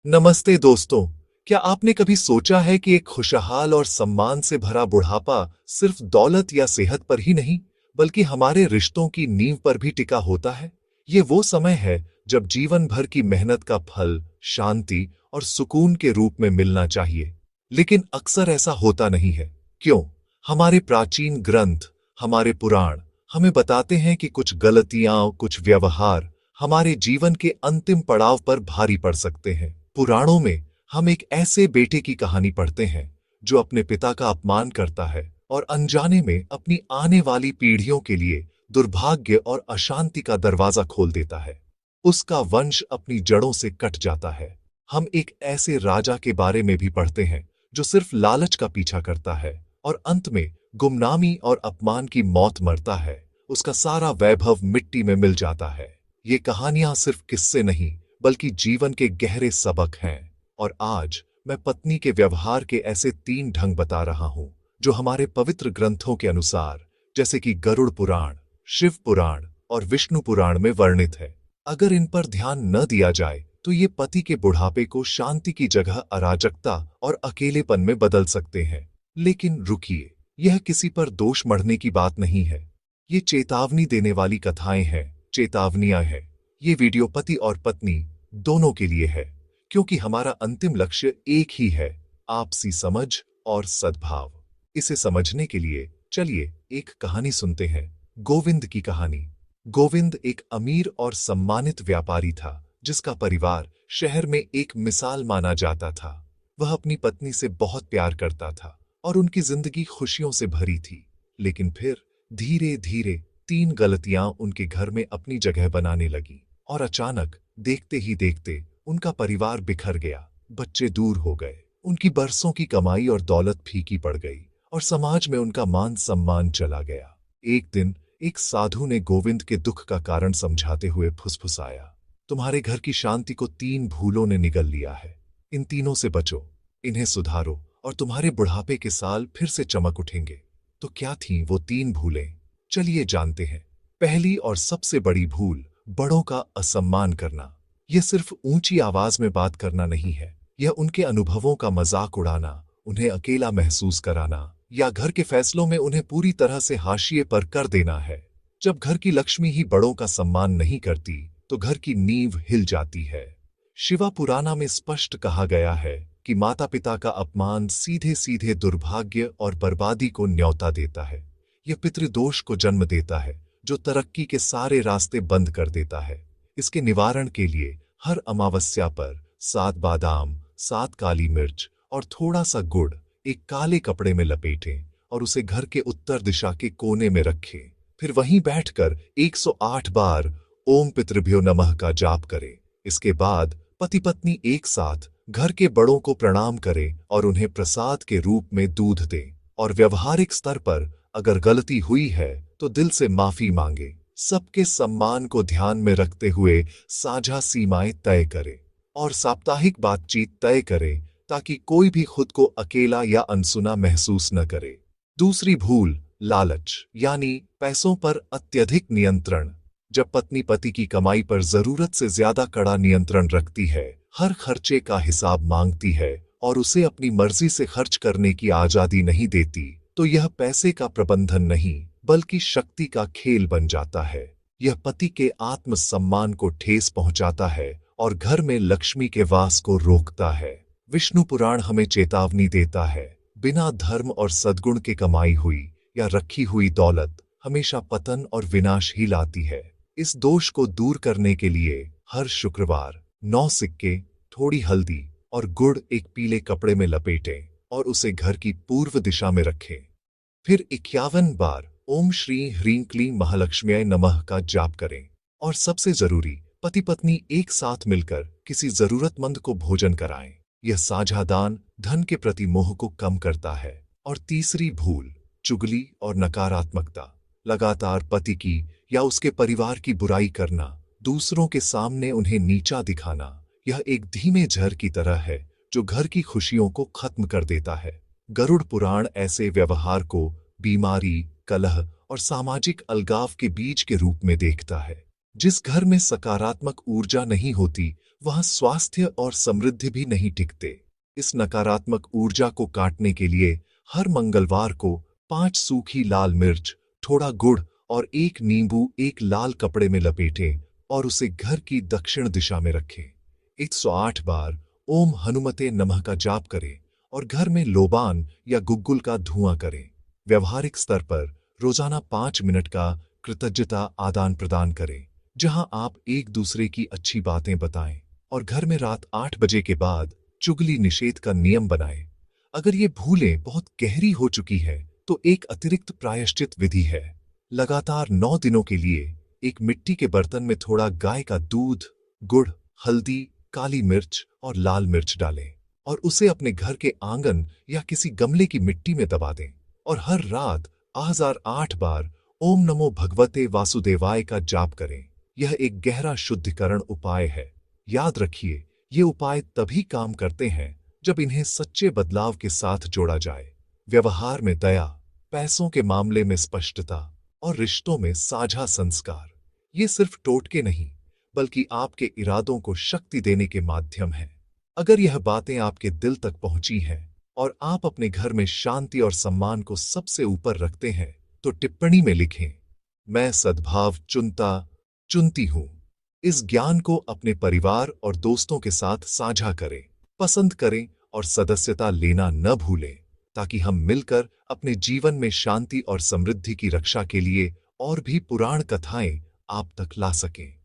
नमस्ते दोस्तों। क्या आपने कभी सोचा है कि एक खुशहाल और सम्मान से भरा बुढ़ापा सिर्फ दौलत या सेहत पर ही नहीं, बल्कि हमारे रिश्तों की नींव पर भी टिका होता है? ये वो समय है जब जीवन भर की मेहनत का फल शांति और सुकून के रूप में मिलना चाहिए। लेकिन अक्सर ऐसा होता नहीं है। क्यों? हमारे प्राचीन ग्रंथ, हमारे पुराण हमें बताते हैं कि कुछ गलतियां, कुछ व्यवहार हमारे जीवन के अंतिम पड़ाव पर भारी पड़ सकते हैं। पुराणों में हम एक ऐसे बेटे की कहानी पढ़ते हैं जो अपने पिता का अपमान करता है और अनजाने में अपनी आने वाली पीढ़ियों के लिए दुर्भाग्य और अशांति का दरवाजा खोल देता है। उसका वंश अपनी जड़ों से कट जाता है। हम एक ऐसे राजा के बारे में भी पढ़ते हैं जो सिर्फ लालच का पीछा करता है और अंत में गुमनामी और अपमान की मौत मरता है। उसका सारा वैभव मिट्टी में मिल जाता है। ये कहानियां सिर्फ किस्से नहीं, बल्कि जीवन के गहरे सबक हैं। और आज मैं पत्नी के व्यवहार के ऐसे 3 ढंग बता रहा हूं जो हमारे पवित्र ग्रंथों के अनुसार, जैसे कि गरुड़ पुराण, शिव पुराण और विष्णु पुराण में वर्णित है। अगर इन पर ध्यान न दिया जाए तो ये पति के बुढ़ापे को शांति की जगह अराजकता और अकेलेपन में बदल सकते हैं। लेकिन रुकिए, यह किसी पर दोष मढ़ने की बात नहीं है। ये चेतावनी देने वाली कथाएं हैं, चेतावनियां हैं। ये वीडियो पति और पत्नी दोनों के लिए है, क्योंकि हमारा अंतिम लक्ष्य एक ही है, आपसी समझ और सद्भाव। इसे समझने के लिए चलिए एक कहानी सुनते हैं। गोविंद की कहानी। गोविंद एक अमीर और सम्मानित व्यापारी था जिसका परिवार शहर में एक मिसाल माना जाता था। वह अपनी पत्नी से बहुत प्यार करता था और उनकी जिंदगी खुशियों से भरी थी। लेकिन फिर धीरे धीरे 3 गलतियां उनके घर में अपनी जगह बनाने लगी और अचानक देखते ही देखते उनका परिवार बिखर गया। बच्चे दूर हो गए, उनकी बरसों की कमाई और दौलत फीकी पड़ गई और समाज में उनका मान सम्मान चला गया। एक दिन एक साधु ने गोविंद के दुख का कारण समझाते हुए फुसफुसाया, तुम्हारे घर की शांति को 3 भूलों ने निगल लिया है। इन तीनों से बचो, इन्हें सुधारो और तुम्हारे बुढ़ापे के साल फिर से चमक उठेंगे। तो क्या थीं वो 3 भूलें? चलिए जानते हैं। पहली और सबसे बड़ी भूल, बड़ों का असम्मान करना। यह सिर्फ ऊंची आवाज में बात करना नहीं है, यह उनके अनुभवों का मजाक उड़ाना, उन्हें अकेला महसूस कराना या घर के फैसलों में उन्हें पूरी तरह से हाशिए पर कर देना है। जब घर की लक्ष्मी ही बड़ों का सम्मान नहीं करती तो घर की नींव हिल जाती है। शिवा पुराना में स्पष्ट कहा गया है कि माता पिता का अपमान सीधे सीधे दुर्भाग्य और बर्बादी को न्योता देता है। यह पितृदोष को जन्म देता है जो तरक्की के सारे रास्ते बंद कर देता है। इसके निवारण के लिए हर अमावस्या पर 7 बादाम, 7 काली मिर्च और थोड़ा सा गुड़ एक काले कपड़े में लपेटें और उसे घर के उत्तर दिशा के कोने में रखें। फिर वहीं बैठकर 108 बार ओम पितृभ्यो नमः का जाप करें। इसके बाद पति पत्नी एक साथ घर के बड़ों को प्रणाम करें और उन्हें प्रसाद के रूप में दूध दें। और व्यवहारिक स्तर पर अगर गलती हुई है तो दिल से माफी मांगे। सबके सम्मान को ध्यान में रखते हुए साझा सीमाएं तय करें और साप्ताहिक बातचीत तय करें ताकि कोई भी खुद को अकेला या अनसुना महसूस न करे। दूसरी भूल, लालच यानी पैसों पर अत्यधिक नियंत्रण। जब पत्नी पति की कमाई पर जरूरत से ज्यादा कड़ा नियंत्रण रखती है, हर खर्चे का हिसाब मांगती है और उसे अपनी मर्जी से खर्च करने की आजादी नहीं देती, तो यह पैसे का प्रबंधन नहीं बल्कि शक्ति का खेल बन जाता है। यह पति के आत्मसम्मान को ठेस पहुंचाता है और घर में लक्ष्मी के वास को रोकता है। विष्णु पुराण हमें चेतावनी देता है, बिना धर्म और सद्गुण के कमाई हुई या रखी हुई दौलत हमेशा पतन और विनाश ही लाती है। इस दोष को दूर करने के लिए हर शुक्रवार 9 सिक्के, थोड़ी हल्दी और गुड़ एक पीले कपड़े में लपेटें और उसे घर की पूर्व दिशा में रखें। फिर 51 बार ओम श्री ह्रीं क्लीं महालक्ष्म्याय नमः का जाप करें। और सबसे जरूरी, पति पत्नी एक साथ मिलकर किसी जरूरतमंद को भोजन कराएं। यह साझा दान धन के प्रति मोह को कम करता है। और तीसरी भूल, चुगली और नकारात्मकता। लगातार पति की या उसके परिवार की बुराई करना, दूसरों के सामने उन्हें नीचा दिखाना, यह एक धीमे जहर की तरह है जो घर की खुशियों को खत्म कर देता है। गरुड़ पुराण ऐसे व्यवहार को बीमारी, कलह और सामाजिक अलगाव के बीज के रूप में देखता है। जिस घर में सकारात्मक ऊर्जा नहीं होती वहां स्वास्थ्य और समृद्धि भी नहीं टिकते। इस नकारात्मक ऊर्जा को काटने के लिए हर मंगलवार को 5 सूखी लाल मिर्च, थोड़ा गुड़ और एक नींबू एक लाल कपड़े में लपेटें और उसे घर की दक्षिण दिशा में रखें। 108 बार ओम हनुमते नमः का जाप करें और घर में लोबान या गुग्गुल का धुआं करें। व्यवहारिक स्तर पर रोजाना 5 मिनट का कृतज्ञता आदान प्रदान करें, जहां आप एक दूसरे की अच्छी बातें बताएं, और घर में रात 8 बजे के बाद चुगली निषेध का नियम बनाएं। अगर ये भूलें बहुत गहरी हो चुकी है तो एक अतिरिक्त प्रायश्चित विधि है। लगातार 9 दिनों के लिए एक मिट्टी के बर्तन में थोड़ा गाय का दूध, गुड़, हल्दी, काली मिर्च और लाल मिर्च डालें और उसे अपने घर के आंगन या किसी गमले की मिट्टी में दबा दें और हर रात 1008 बार ओम नमो भगवते वासुदेवाय का जाप करें। यह एक गहरा शुद्धिकरण उपाय है। याद रखिए, ये उपाय तभी काम करते हैं जब इन्हें सच्चे बदलाव के साथ जोड़ा जाए। व्यवहार में दया, पैसों के मामले में स्पष्टता और रिश्तों में साझा संस्कार। ये सिर्फ टोटके नहीं, बल्कि आपके इरादों को शक्ति देने के माध्यम हैं। अगर यह बातें आपके दिल तक पहुंची हैं और आप अपने घर में शांति और सम्मान को सबसे ऊपर रखते हैं, तो टिप्पणी में लिखें, मैं सद्भाव चुनती हूं। इस ज्ञान को अपने परिवार और दोस्तों के साथ साझा करें, पसंद करें और सदस्यता लेना न भूलें, ताकि हम मिलकर अपने जीवन में शांति और समृद्धि की रक्षा के लिए और भी पुराण कथाएं आप तक ला सकें।